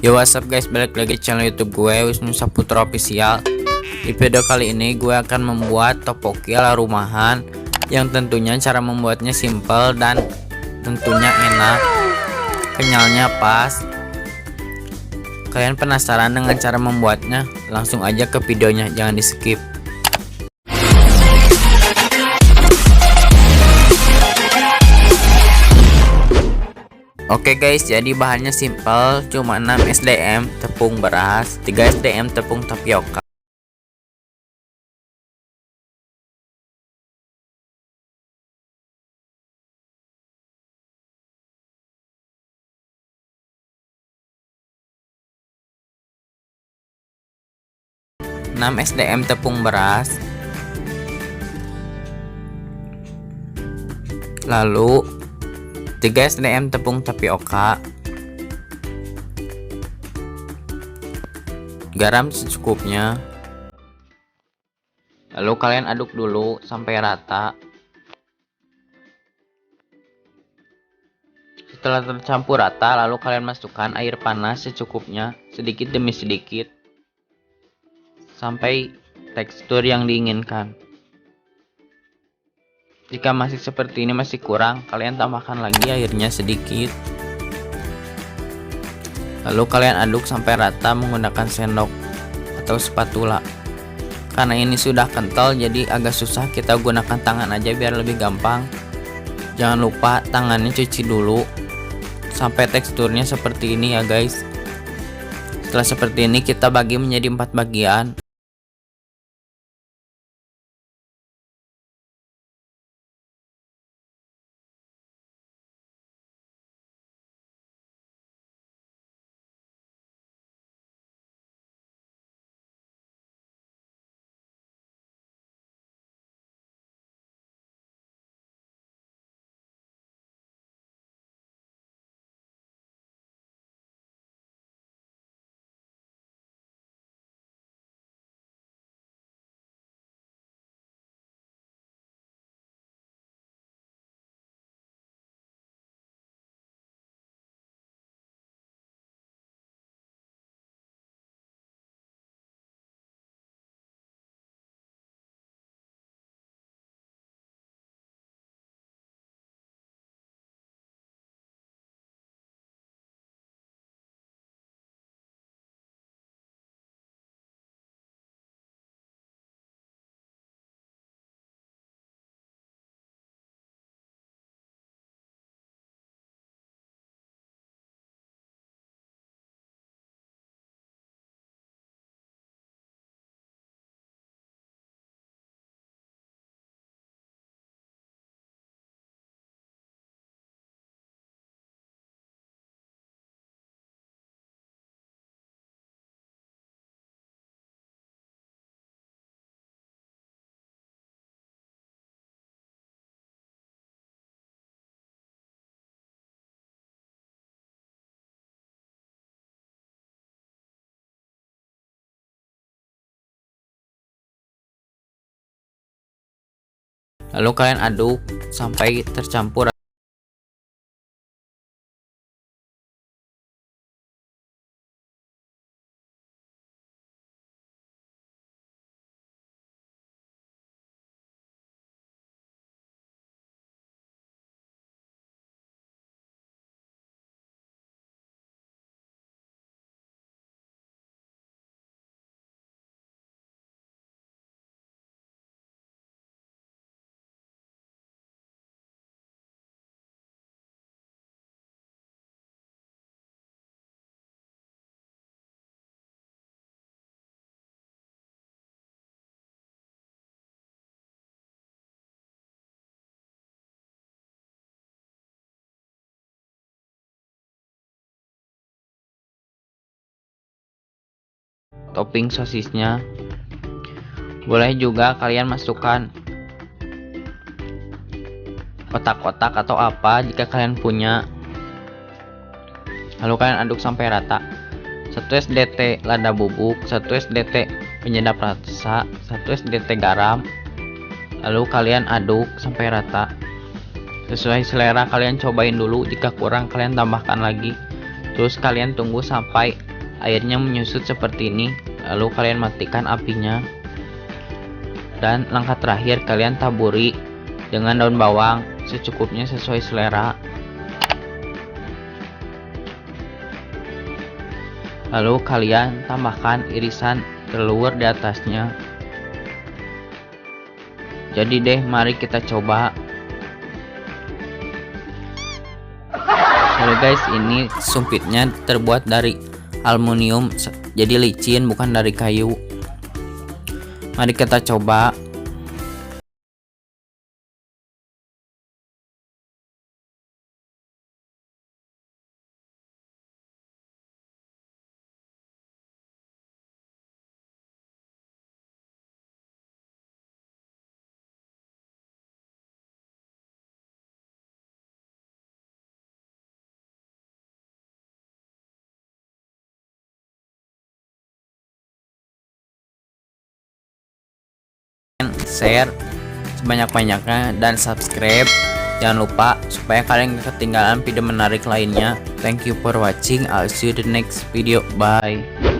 Yo, what's up guys, balik lagi di channel YouTube gue, Wisnu Saputra Official. Di video kali ini gue akan membuat topoki ala rumahan yang tentunya cara membuatnya simple dan tentunya enak, kenyalnya pas. Kalian penasaran dengan cara membuatnya? Langsung aja ke videonya, jangan di skip. Oke guys, jadi bahannya simple, cuma 6 SDM tepung beras, 3 SDM tepung tapioka. SDM tepung beras, lalu 3 SDM tepung tapioka, garam secukupnya, lalu kalian aduk dulu sampai rata. Setelah tercampur rata, lalu kalian masukkan air panas secukupnya, sedikit demi sedikit sampai tekstur yang diinginkan. Jika masih seperti ini masih kurang, kalian tambahkan lagi airnya sedikit. Lalu kalian aduk sampai rata menggunakan sendok atau spatula. Karena ini sudah kental jadi agak susah, kita gunakan tangan aja biar lebih gampang. Jangan lupa tangannya cuci dulu sampai teksturnya seperti ini ya guys. Setelah seperti ini kita bagi menjadi 4 bagian. Lalu kalian aduk sampai tercampur. Topping sosisnya, boleh juga kalian masukkan kotak-kotak atau apa jika kalian punya. Lalu kalian aduk sampai rata. 1 SDT lada bubuk, 1 SDT penyedap rasa, 1 SDT garam. Lalu kalian aduk sampai rata. Sesuai selera kalian, cobain dulu, jika kurang kalian tambahkan lagi. Terus kalian tunggu sampai airnya menyusut seperti ini. Lalu kalian matikan apinya. Dan langkah terakhir, kalian taburi dengan daun bawang secukupnya sesuai selera. Lalu kalian tambahkan irisan telur di atasnya. Jadi deh, mari kita coba. Sorry guys, ini sumpitnya terbuat dari aluminium, jadi licin, bukan dari kayu. Mari kita coba. Share sebanyak-banyaknya dan subscribe jangan lupa supaya kalian gak ketinggalan video menarik lainnya. Thank you for watching. I'll see you the next video. Bye.